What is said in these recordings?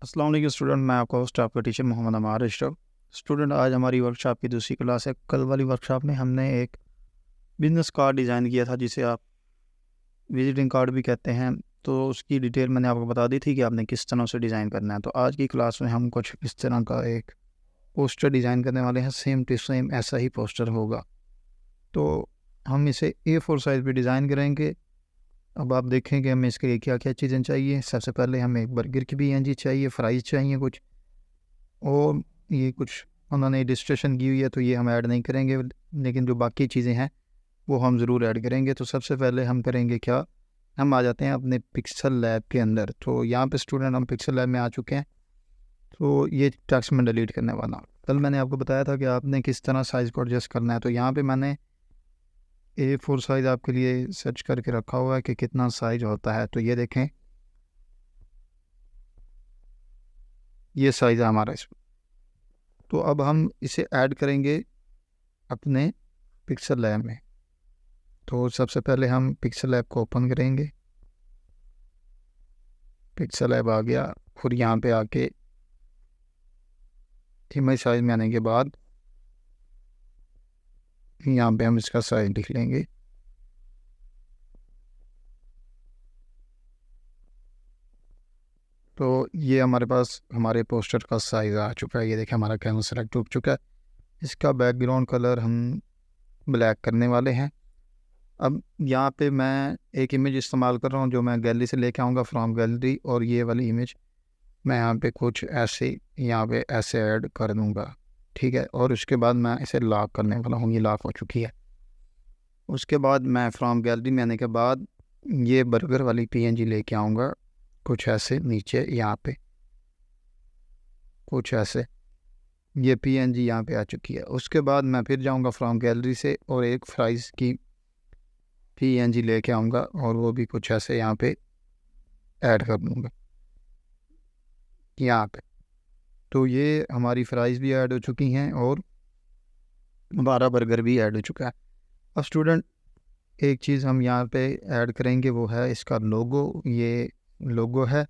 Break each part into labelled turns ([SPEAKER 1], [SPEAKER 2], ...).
[SPEAKER 1] अस्सलाम वालेकुम स्टूडेंट, मैं आपका होस्ट आपका टीचर मोहम्मद अमार अशरफ। स्टूडेंट, आज हमारी वर्कशॉप की दूसरी क्लास है। कल वाली वर्कशॉप में हमने एक बिजनेस कार्ड डिज़ाइन किया था जिसे आप विजिटिंग कार्ड भी कहते हैं। तो उसकी डिटेल मैंने आपको बता दी थी कि आपने किस तरह से डिज़ाइन करना है। तो आज की क्लास में हम कुछ इस तरह का एक पोस्टर डिज़ाइन करने वाले हैं। सेम टू सेम ऐसा ही पोस्टर होगा। तो हम इसे A4 साइज़ पे डिज़ाइन करेंगे। अब आप देखेंगे हमें इसके लिए क्या क्या चीज़ें चाहिए। सबसे पहले हमें एक बर्गर की PNG चाहिए, फ्राइज़ चाहिए कुछ, और ये कुछ उन्होंने रजिस्ट्रेशन की हुई है तो ये हम ऐड नहीं करेंगे, लेकिन जो बाकी चीज़ें हैं वो हम ज़रूर ऐड करेंगे। तो सबसे पहले हम करेंगे क्या, हम आ जाते हैं अपने पिक्सल लैब के अंदर। तो यहाँ पे स्टूडेंट हम पिक्सल लैब में आ चुके हैं। तो ये टेक्स्ट में डिलीट करने वाला हूँ। कल मैंने आपको बताया था कि आपने किस तरह साइज़ को एडजस्ट करना है। तो यहाँ पे मैंने A4 साइज़ आपके लिए सर्च करके रखा हुआ है कि कितना साइज़ होता है। तो ये देखें, ये साइज़ है हमारा इसमें। तो अब हम इसे ऐड करेंगे अपने पिक्सल लैब में। तो सबसे पहले हम पिक्सल ऐप को ओपन करेंगे। पिक्सल ऐप आ गया और यहाँ पे आके इमेज साइज में आने के बाद यहाँ पे हम इसका साइज लिख लेंगे। तो ये हमारे पास हमारे पोस्टर का साइज़ आ चुका है। ये देखिए हमारा कैनवस सेलेक्ट हो चुका है। इसका बैकग्राउंड कलर हम ब्लैक करने वाले हैं। अब यहाँ पे मैं एक इमेज इस्तेमाल कर रहा हूँ जो मैं गैलरी से लेके आऊँगा, फ्रॉम गैलरी, और ये वाली इमेज मैं यहाँ पे कुछ ऐसे यहाँ पे ऐसे ऐड कर दूँगा, ठीक है। और उसके बाद मैं इसे लॉक करने वाला हूँ। ये लॉक हो चुकी है। उसके बाद मैं फ्रॉम गैलरी में आने के बाद ये बर्गर वाली PNG लेके आऊँगा कुछ ऐसे नीचे, यहाँ पे कुछ ऐसे ये PNG यहाँ पे आ चुकी है। उसके बाद मैं फिर जाऊँगा फ्रॉम गैलरी से और एक फ्राइज़ की PNG लेके आऊँगा और वो भी कुछ ऐसे यहाँ पे ऐड कर दूँगा यहाँ पे। तो ये हमारी फ्राइज़ भी ऐड हो चुकी हैं और हमारा बर्गर भी ऐड हो चुका है। अब स्टूडेंट, एक चीज़ हम यहाँ पे ऐड करेंगे, वो है इसका लोगो। ये लोगो है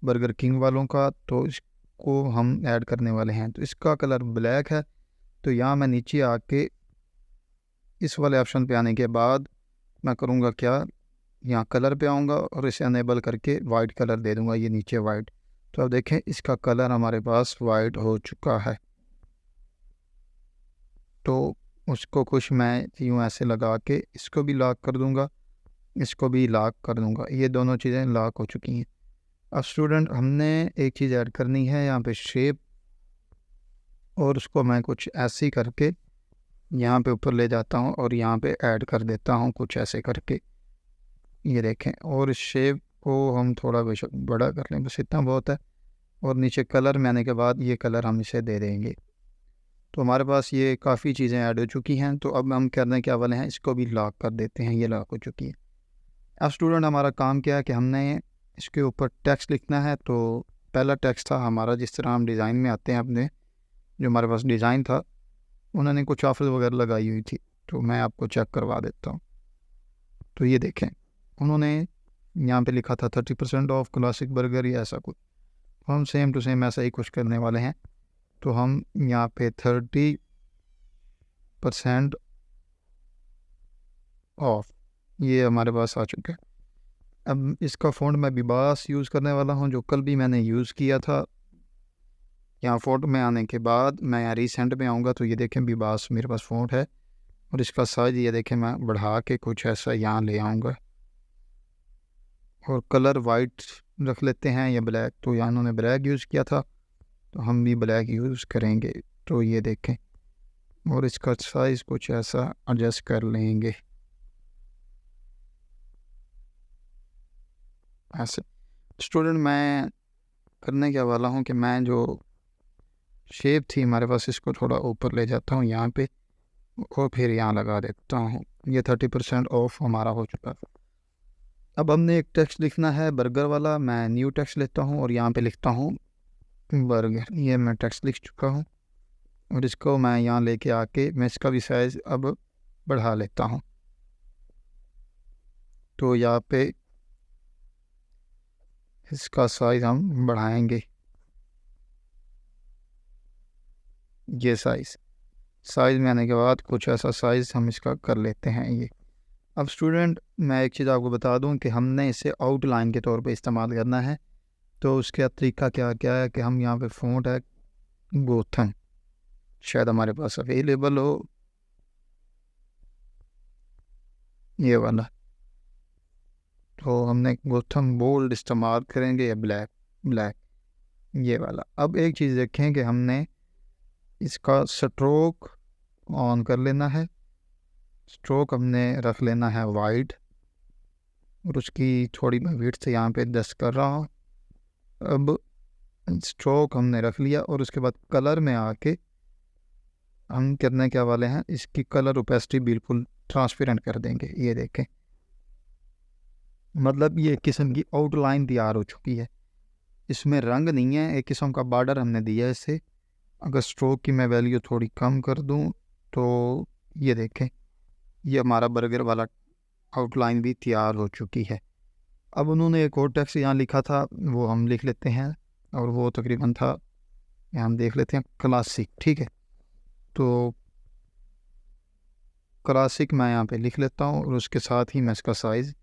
[SPEAKER 1] बर्गर किंग वालों का, तो इसको हम ऐड करने वाले हैं। तो इसका कलर ब्लैक है। तो यहाँ मैं नीचे आके इस वाले ऑप्शन पे आने के बाद मैं करूँगा क्या, यहाँ कलर पे आऊँगा और इसे अनेबल करके वाइट कलर दे दूँगा, ये नीचे वाइट। तो अब देखें इसका कलर हमारे पास वाइट हो चुका है। तो उसको कुछ मैं यूँ ऐसे लगा के इसको भी लॉक कर दूँगा, इसको भी लॉक कर दूँगा। ये दोनों चीज़ें लॉक हो चुकी हैं। अब स्टूडेंट, हमने एक चीज़ ऐड करनी है यहाँ पे, शेप, और उसको मैं कुछ ऐसे ही करके यहाँ पे ऊपर ले जाता हूँ और यहाँ पे ऐड कर देता हूँ कुछ ऐसे करके। ये देखें, और इस शेप को हम थोड़ा बेशक बड़ा कर लें, बस इतना बहुत है। और नीचे कलर में आने के बाद ये कलर हम इसे दे देंगे। तो हमारे पास ये काफ़ी चीज़ें ऐड हो चुकी हैं। तो अब हम करने क्या वाले हैं, इसको भी लॉक कर देते हैं। ये लॉक हो चुकी है। अब स्टूडेंट, हमारा काम क्या है कि हमने इसके ऊपर टेक्स्ट लिखना है। तो पहला टेक्स्ट था हमारा, जिस तरह हम डिज़ाइन में आते हैं अपने, जो हमारे पास डिज़ाइन था उन्होंने कुछ ऑफर वगैरह लगाई हुई थी। तो मैं आपको चेक करवा देता हूँ। तो ये देखें, उन्होंने यहाँ पे लिखा था 30% ऑफ क्लासिक बर्गर या ऐसा कुछ। तो हम सेम टू सेम ऐसा ही कुछ करने वाले हैं। तो हम यहाँ पे 30% ऑफ, ये हमारे पास आ चुका है। अब इसका फ़ॉन्ट मैं बिबास यूज़ करने वाला हूँ, जो कल भी मैंने यूज़ किया था। यहाँ फ़ॉन्ट में आने के बाद मैं यहाँ रिसेंट में आऊँगा तो ये देखें बिबास मेरे पास फ़ॉन्ट है। और इसका साइज़ ये देखें मैं बढ़ा के कुछ ऐसा यहाँ ले आऊँगा। और कलर वाइट रख लेते हैं या ब्लैक। तो यहाँ उन्होंने ब्लैक यूज़ किया था तो हम भी ब्लैक यूज़ करेंगे। तो ये देखें, और इसका साइज़ कुछ ऐसा एडजस्ट कर लेंगे ऐसे। स्टूडेंट, मैं करने क्या वाला हूँ कि मैं जो शेप थी हमारे पास, इसको थोड़ा ऊपर ले जाता हूँ यहाँ पे और फिर यहाँ लगा देता हूँ। ये 30% ऑफ हमारा हो चुका है। अब हमने एक टेक्स्ट लिखना है बर्गर वाला। मैं न्यू टेक्स्ट लेता हूँ और यहाँ पे लिखता हूँ बर्गर। ये मैं टेक्स्ट लिख चुका हूँ और इसको मैं यहाँ लेके आके मैं इसका भी साइज़ अब बढ़ा लेता हूँ। तो यहाँ पे इसका साइज़ हम बढ़ाएंगे। ये साइज़ में आने के बाद कुछ ऐसा साइज़ हम इसका कर लेते हैं ये। अब स्टूडेंट मैं एक चीज़ आपको बता दूं कि हमने इसे आउटलाइन के तौर पे इस्तेमाल करना है। तो उसका तरीका क्या क्या है कि हम यहाँ पे फ़ॉन्ट है गोथन, शायद हमारे पास अवेलेबल हो, ये वाला। तो हमने गोथन बोल्ड इस्तेमाल करेंगे या ब्लैक ये वाला। अब एक चीज़ देखें कि हमने इसका स्ट्रोक ऑन कर लेना है। स्ट्रोक हमने रख लेना है वाइड, और उसकी थोड़ी मैं विड्थ से यहाँ पे 10 कर रहा हूँ। अब स्ट्रोक हमने रख लिया और उसके बाद कलर में आके हम करने क्या वाले हैं, इसकी कलर ओपेसिटी बिल्कुल ट्रांसपेरेंट कर देंगे। ये देखें, मतलब ये एक किस्म की आउटलाइन तैयार हो चुकी है, इसमें रंग नहीं है, एक किस्म का बॉर्डर हमने दिया है इसे। अगर स्ट्रोक की मैं वैल्यू थोड़ी कम कर दूं तो ये देखें, ये हमारा बर्गर वाला आउटलाइन भी तैयार हो चुकी है। अब उन्होंने एक और टेक्स्ट यहाँ लिखा था, वो हम लिख लेते हैं, और वो तकरीबन था, यहाँ हम देख लेते हैं क्लासिक। ठीक है, तो क्लासिक मैं यहाँ पे लिख लेता हूँ और उसके साथ ही मैं इसका साइज़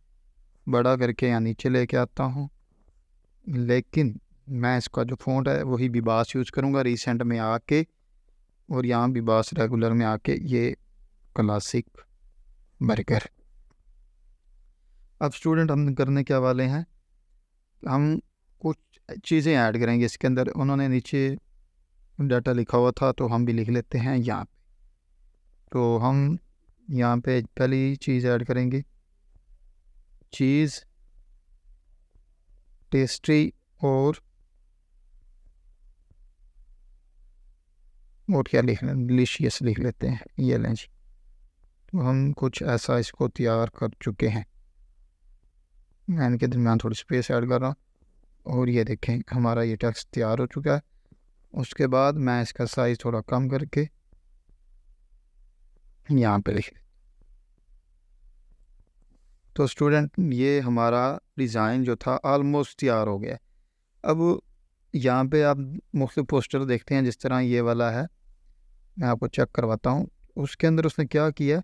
[SPEAKER 1] बड़ा करके यहाँ नीचे लेके आता हूँ। लेकिन मैं इसका जो फ़ॉन्ट है वही विबास यूज़ करूँगा रिसेंट में आके, और यहाँ विबास रेगुलर में आके ये क्लासिक बर्गर। अब स्टूडेंट हम करने क्या वाले हैं, हम कुछ चीज़ें ऐड करेंगे इसके अंदर। उन्होंने नीचे डाटा लिखा हुआ था तो हम भी लिख लेते हैं यहाँ पे। तो हम यहाँ पे पहली चीज़ ऐड करेंगे चीज़, टेस्टी और क्या लिख लें, डिलीशियस लिख लेते हैं, ये लें जी। तो हम कुछ ऐसा इसको तैयार कर चुके हैं। मैं इनके दरमियान थोड़ी स्पेस ऐड कर रहा हूँ, और ये देखें हमारा ये टेक्स्ट तैयार हो चुका है। उसके बाद मैं इसका साइज़ थोड़ा कम करके यहाँ पे लिख। तो स्टूडेंट ये हमारा डिज़ाइन जो था आलमोस्ट तैयार हो गया। अब यहाँ पे आप मुख्तलिफ पोस्टर देखते हैं, जिस तरह ये वाला है, मैं आपको चेक करवाता हूँ। उसके अंदर उसने क्या किया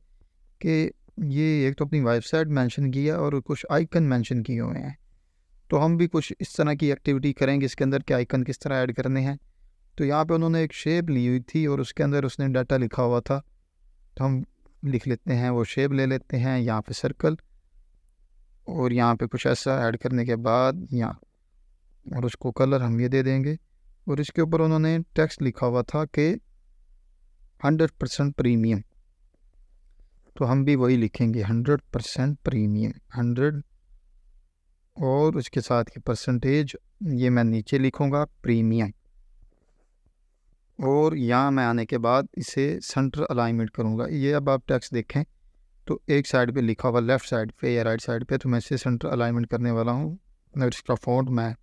[SPEAKER 1] कि ये एक तो अपनी वेबसाइट मेंशन किया और कुछ आइकन मेंशन किए हुए हैं। तो हम भी कुछ इस तरह की एक्टिविटी करेंगे इसके अंदर कि आइकन किस तरह ऐड करने हैं। तो यहाँ पे उन्होंने एक शेप ली हुई थी और उसके अंदर उसने डाटा लिखा हुआ था, तो हम लिख लेते हैं, वो शेप ले लेते हैं, यहाँ पे सर्कल, और यहाँ पे कुछ ऐसा ऐड करने के बाद यहाँ, और उसको कलर हम ये दे देंगे। और इसके ऊपर उन्होंने टेक्स्ट लिखा हुआ था कि 100% प्रीमियम, तो हम भी वही लिखेंगे 100% प्रीमियम, 100, और उसके साथ की परसेंटेज ये मैं नीचे लिखूँगा प्रीमियम। और यहाँ मैं आने के बाद इसे सेंटर अलाइनमेंट करूँगा। ये अब आप टेक्स्ट देखें तो एक साइड पे लिखा हुआ लेफ़्ट साइड पे या राइट साइड पे, तो मैं इसे सेंटर अलाइनमेंट करने वाला हूँ। और इसका फ़ॉन्ट मैं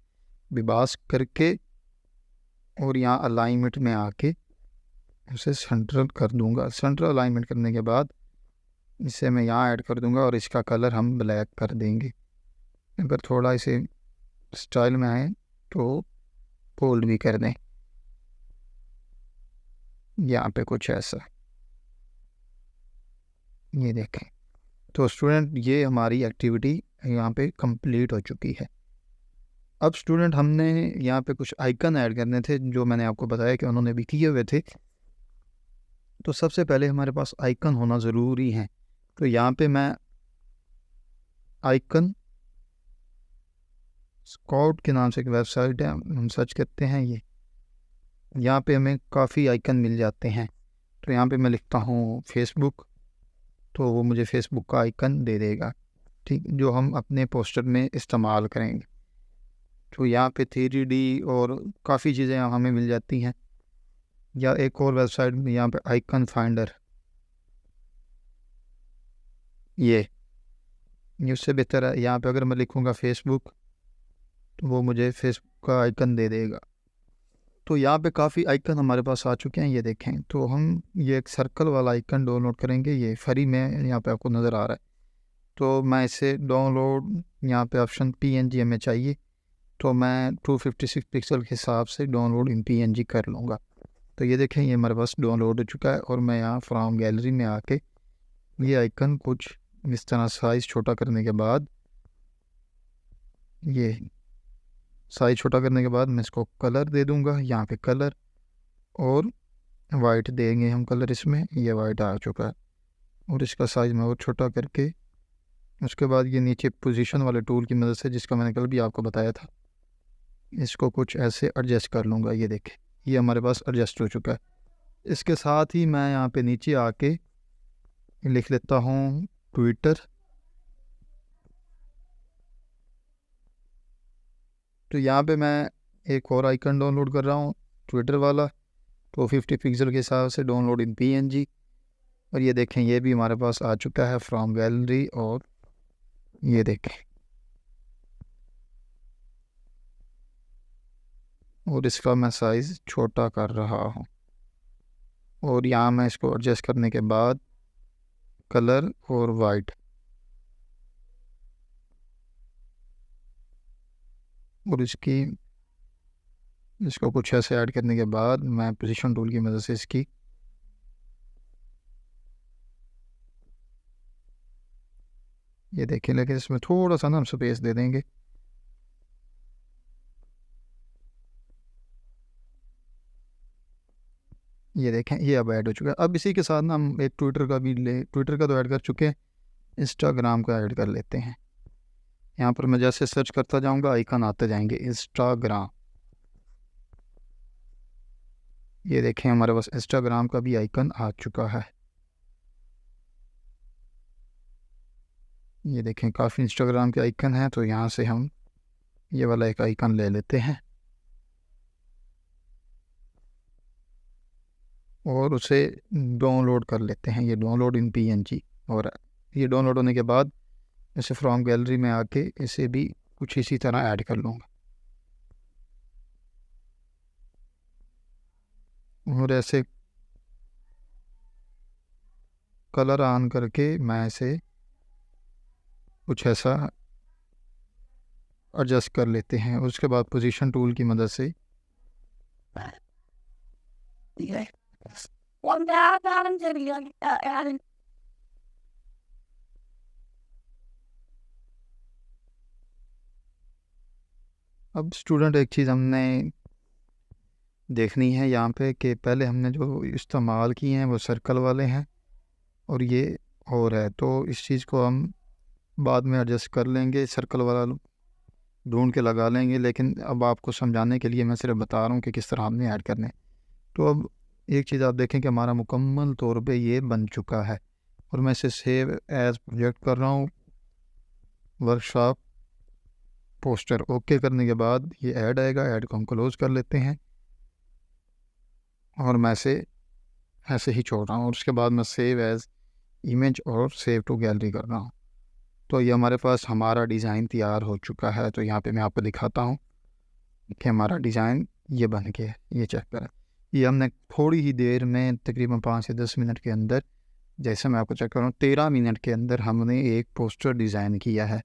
[SPEAKER 1] विबास करके और यहाँ अलाइनमेंट में आके उसे सेंट्रल कर दूँगा। सेंट्रल अलाइनमेंट करने के बाद इसे मैं यहाँ ऐड कर दूँगा और इसका कलर हम ब्लैक कर देंगे। अगर थोड़ा इसे स्टाइल में आए तो बोल्ड भी कर दें, यहाँ पे कुछ ऐसा, ये देखें। तो स्टूडेंट ये हमारी एक्टिविटी यहाँ पे कंप्लीट हो चुकी है। अब स्टूडेंट हमने यहाँ पे कुछ आइकन ऐड करने थे, जो मैंने आपको बताया कि उन्होंने भी किए हुए थे। तो सबसे पहले हमारे पास आइकन होना ज़रूरी है। तो यहाँ पे मैं आइकन स्काउट के नाम से एक वेबसाइट है, हम सर्च करते हैं, ये यहाँ पे हमें काफ़ी आइकन मिल जाते हैं। तो यहाँ पे मैं लिखता हूँ फेसबुक, तो वो मुझे फेसबुक का आइकन दे देगा, ठीक, जो हम अपने पोस्टर में इस्तेमाल करेंगे। तो यहाँ पे 3D और काफ़ी चीज़ें हमें मिल जाती हैं। या एक और वेबसाइट में यहाँ पे आइकन फाइंडर, ये उससे बेहतर है। यहाँ पे अगर मैं लिखूँगा फेसबुक तो वो मुझे फेसबुक का आइकन दे देगा। तो यहाँ पे काफ़ी आइकन हमारे पास आ चुके हैं, ये देखें। तो हम ये एक सर्कल वाला आइकन डाउनलोड करेंगे, ये फ्री में यहाँ पे आपको नज़र आ रहा है। तो मैं इसे डाउनलोड, यहाँ पे ऑप्शन PNG हमें चाहिए, तो मैं 256 पिक्सल के हिसाब से डाउनलोड इन PNG कर लूँगा। तो ये देखें ये हमारे पास डाउनलोड हो चुका है। और मैं यहाँ फ्रॉम गैलरी में आके ये आइकन कुछ इस तरह साइज़ छोटा करने के बाद, ये साइज़ छोटा करने के बाद मैं इसको कलर दे दूँगा, यहाँ पे कलर और वाइट देंगे हम कलर इसमें। ये वाइट आ चुका है और इसका साइज़ मैं और छोटा करके उसके बाद ये नीचे पोजीशन वाले टूल की मदद से, जिसका मैंने कल भी आपको बताया था, इसको कुछ ऐसे एडजस्ट कर लूँगा। ये देखें ये हमारे पास एडजस्ट हो चुका है। इसके साथ ही मैं यहाँ पे नीचे आके लिख लेता हूँ ट्विटर। तो यहाँ पे मैं एक और आइकन डाउनलोड कर रहा हूँ ट्विटर वाला, 250 पिक्सल के हिसाब से डाउनलोड इन PNG। और ये देखें ये भी हमारे पास आ चुका है फ्रॉम गैलरी। और ये देखें और इसका मैं साइज़ छोटा कर रहा हूँ। और यहाँ मैं इसको एडजस्ट करने के बाद कलर और वाइट, और इसको कुछ ऐसे ऐड करने के बाद मैं पोजीशन टूल की मदद से इसकी ये देखें, लेकिन इसमें थोड़ा सा ना हम स्पेस दे देंगे। ये देखें ये अब ऐड हो चुका है। अब इसी के साथ ना हम एक ट्विटर का भी ट्विटर का तो ऐड कर चुके हैं, इंस्टाग्राम का ऐड कर लेते हैं। यहाँ पर मैं जैसे सर्च करता जाऊँगा आइकन आते जाएंगे इंस्टाग्राम। ये देखें हमारे पास इंस्टाग्राम का भी आइकन आ चुका है। ये देखें काफ़ी इंस्टाग्राम के आइकन हैं। तो यहाँ से हम ये वाला एक आइकन ले लेते हैं और उसे डाउनलोड कर लेते हैं। ये डाउनलोड इन PNG। और ये डाउनलोड होने के बाद इसे फ्रॉम गैलरी में आके इसे भी कुछ इसी तरह ऐड कर लूँगा। और ऐसे कलर ऑन करके मैं इसे कुछ ऐसा एडजस्ट कर लेते हैं। उसके बाद पोजीशन टूल की मदद से अब स्टूडेंट एक चीज़ हमने देखनी है यहाँ पे कि पहले हमने जो इस्तेमाल किए हैं वो सर्कल वाले हैं और ये और है, तो इस चीज़ को हम बाद में एडजस्ट कर लेंगे, सर्कल वाला ढूंढ के लगा लेंगे। लेकिन अब आपको समझाने के लिए मैं सिर्फ बता रहा हूँ कि किस तरह हमने ऐड करने। तो अब एक चीज़ आप देखें कि हमारा मुकम्मल तौर पे ये बन चुका है और मैं इसे सेव एज़ प्रोजेक्ट कर रहा हूँ, वर्कशॉप पोस्टर। ओके करने के बाद ये ऐड आएगा, ऐड को हम क्लोज़ कर लेते हैं और मैं इसे ऐसे ही छोड़ रहा हूँ। और उसके बाद मैं सेव एज़ इमेज और सेव टू गैलरी कर रहा हूँ। तो ये हमारे पास हमारा डिज़ाइन तैयार हो चुका है। तो यहाँ पे मैं आपको दिखाता हूँ कि हमारा डिज़ाइन ये बन गया है। ये चेक करें, ये हमने थोड़ी ही देर में तकरीबन 5 से 10 मिनट के अंदर, जैसे मैं आपको चेक कर रहा हूँ 13 मिनट के अंदर हमने एक पोस्टर डिज़ाइन किया है।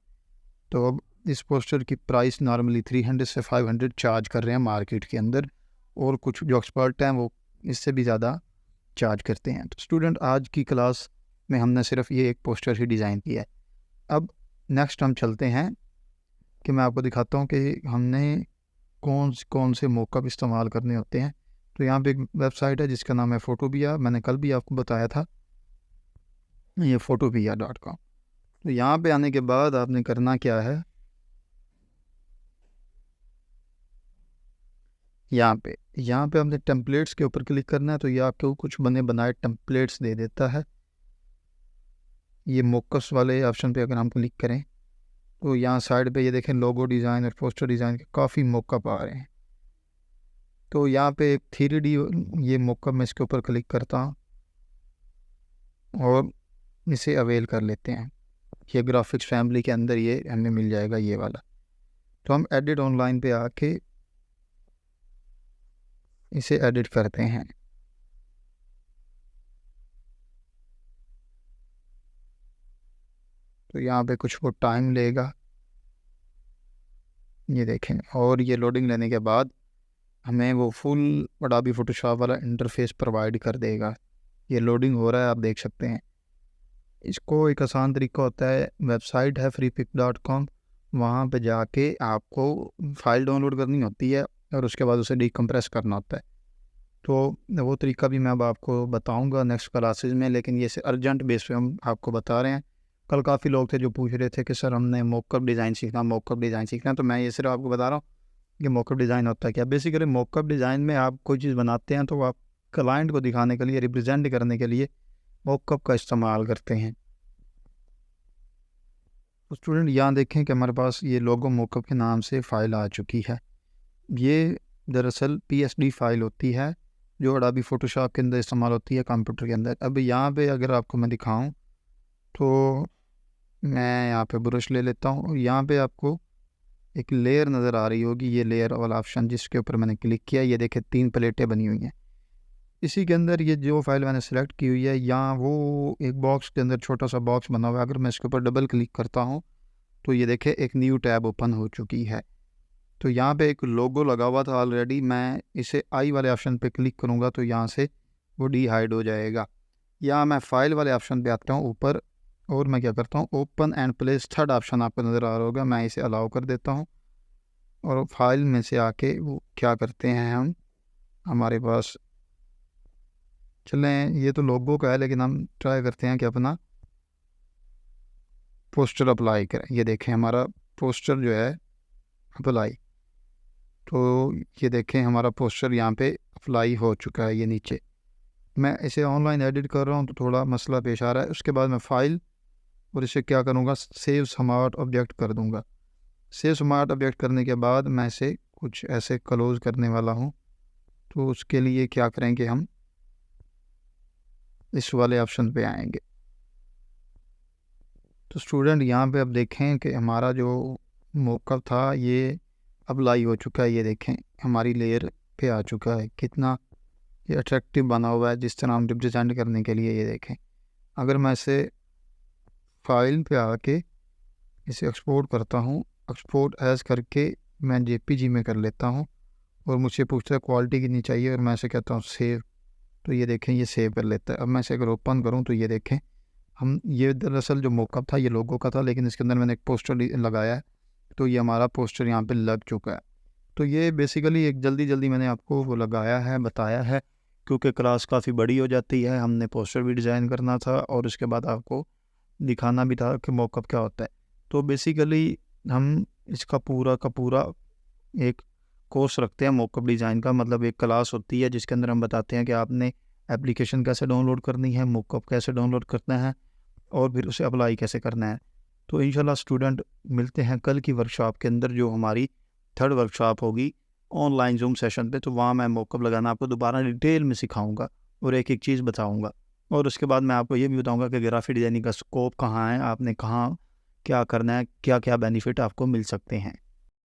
[SPEAKER 1] तो अब इस पोस्टर की प्राइस नॉर्मली 300 से 500 चार्ज कर रहे हैं मार्केट के अंदर, और कुछ जो एक्सपर्ट हैं वो इससे भी ज़्यादा चार्ज करते हैं। तो स्टूडेंट आज की क्लास में हमने सिर्फ ये एक पोस्टर ही डिज़ाइन किया है। अब नेक्स्ट हम चलते हैं कि मैं आपको दिखाता हूँ कि हमने कौन से मॉकअप इस्तेमाल करने होते हैं। तो यहाँ पे एक वेबसाइट है जिसका नाम है फोटोपिया, मैंने कल भी आपको बताया था, ये फोटोपिया.com। तो यहाँ पे आने के बाद आपने करना क्या है, यहाँ पे हमने टेम्पलेट्स के ऊपर क्लिक करना है। तो ये आपको कुछ बने बनाए टेम्पलेट्स दे देता है। ये मॉकअप्स वाले ऑप्शन पे अगर हम क्लिक करें तो यहाँ साइड पे ये देखें लोगो डिज़ाइन और पोस्टर डिज़ाइन के काफ़ी मॉकअप आ रहे हैं। तो यहाँ पे एक 3D ये मॉकअप मैं इसके ऊपर क्लिक करता हूँ और इसे अवेल कर लेते हैं। ये ग्राफिक्स फैमिली के अंदर ये हमें मिल जाएगा ये वाला। तो हम एडिट ऑनलाइन पे आके इसे एडिट करते हैं। तो यहाँ पे कुछ वो टाइम लेगा, ये देखें। और ये लोडिंग लेने के बाद हमें वो फुल अडोबी फोटोशॉप वाला इंटरफेस प्रोवाइड कर देगा। ये लोडिंग हो रहा है, आप देख सकते हैं। इसको एक आसान तरीका होता है, वेबसाइट है freepik.com, वहाँ पे जाके आपको फ़ाइल डाउनलोड करनी होती है और उसके बाद उसे डीकम्प्रेस करना होता है। तो वो तरीका भी मैं अब आपको बताऊंगा नेक्स्ट क्लासेस में, लेकिन ये से अर्जेंट बेस पे हम आपको बता रहे हैं। कल काफ़ी लोग थे जो पूछ रहे थे कि सर हमने मॉकअप डिज़ाइन सीखना, तो मैं ये सिर्फ आपको बता रहा हूँ कि मॉकअप डिज़ाइन होता है क्या। बेसिकली मॉकअप डिज़ाइन में आप कोई चीज़ बनाते हैं तो आप क्लाइंट को दिखाने के लिए, रिप्रेजेंट करने के लिए मॉकअप का इस्तेमाल करते हैं। तो स्टूडेंट यहाँ देखें कि हमारे पास ये लोगो मॉकअप के नाम से फ़ाइल आ चुकी है। ये दरअसल PSD फ़ाइल होती है जो अडोबी फ़ोटोशॉप के अंदर इस्तेमाल होती है कंप्यूटर के अंदर। अब यहाँ पे अगर आपको मैं दिखाऊं तो मैं यहाँ पे ब्रश ले लेता हूँ और यहाँ पे आपको एक लेयर नज़र आ रही होगी, ये लेयर वाला ऑप्शन जिसके ऊपर मैंने क्लिक किया, ये देखें 3 प्लेटें बनी हुई हैं। इसी के अंदर ये जो फाइल मैंने सेलेक्ट की हुई है, यहाँ वो एक बॉक्स के अंदर छोटा सा बॉक्स बना हुआ है। अगर मैं इसके ऊपर डबल क्लिक करता हूँ तो ये देखें एक न्यू टैब ओपन हो चुकी है। तो यहाँ पे एक लोगो लगा हुआ था ऑलरेडी, मैं इसे आई वाले ऑप्शन पे क्लिक करूँगा तो यहाँ से वो हाइड हो जाएगा। यहाँ मैं फाइल वाले ऑप्शन पे आता हूँ ऊपर और मैं क्या करता हूँ, open and place third option आपको नज़र आ रहा होगा, मैं इसे अलाउ कर देता हूँ। और फाइल में से आके वो क्या करते हैं, हम हमारे पास चलें, ये तो लोगो का है लेकिन हम ट्राई करते हैं कि अपना पोस्टर अप्लाई करें। ये देखें हमारा पोस्टर जो है अप्लाई, तो ये देखें हमारा पोस्टर यहाँ पे अप्लाई हो चुका है। ये नीचे मैं इसे ऑनलाइन एडिट कर रहा हूँ तो थोड़ा मसला पेश आ रहा है। उसके बाद मैं फ़ाइल और इसे क्या करूँगा, सेव स्मार्ट ऑब्जेक्ट कर दूँगा। सेव स्मार्ट ऑब्जेक्ट करने के बाद मैं इसे कुछ ऐसे क्लोज़ करने वाला हूँ। तो उसके लिए क्या करेंगे, हम इस वाले ऑप्शन पे आएंगे। तो स्टूडेंट यहाँ पे अब देखें कि हमारा जो मॉकअप था ये अप्लाई हो चुका है। ये देखें हमारी लेयर पे आ चुका है, कितना ये अट्रैक्टिव बना हुआ है जिस तरह हम रिप्रेजेंट करने के लिए। ये देखें अगर मैं इसे फाइल पे आके इसे एक्सपोर्ट करता हूँ, एक्सपोर्ट एज करके मैं JPG में कर लेता हूँ और मुझसे पूछता है क्वालिटी कितनी चाहिए और मैं इसे कहता हूँ सेव। तो ये देखें ये सेव कर लेता है। अब मैं इसे अगर ओपन करूँ तो ये देखें हम, ये दरअसल जो मॉकअप था ये लोगो का था, लेकिन इसके अंदर मैंने एक पोस्टर लगाया है तो ये हमारा पोस्टर यहाँ पे लग चुका है। तो ये बेसिकली एक जल्दी मैंने आपको वो लगाया है, बताया है, क्योंकि क्लास काफ़ी बड़ी हो जाती है, हमने पोस्टर भी डिज़ाइन करना था और उसके बाद आपको दिखाना भी था कि मॉकअप क्या होता है। तो बेसिकली हम इसका पूरा का पूरा एक कोर्स रखते हैं मॉकअप डिज़ाइन का, मतलब एक क्लास होती है जिसके अंदर हम बताते हैं कि आपने एप्लीकेशन कैसे डाउनलोड करनी है, मॉकअप कैसे डाउनलोड करना है और फिर उसे अप्लाई कैसे करना है। तो इंशाल्लाह स्टूडेंट मिलते हैं कल की वर्कशॉप के अंदर, जो हमारी 3rd वर्कशॉप होगी ऑनलाइन जूम सेशन पे। तो वहाँ मैं मॉकअप लगाना आपको दोबारा डिटेल में सिखाऊंगा और एक एक चीज़ बताऊंगा। और उसके बाद मैं आपको ये भी बताऊंगा कि ग्राफिक डिज़ाइनिंग का स्कोप कहाँ है, आपने कहाँ क्या करना है, क्या क्या बेनिफिट आपको मिल सकते हैं।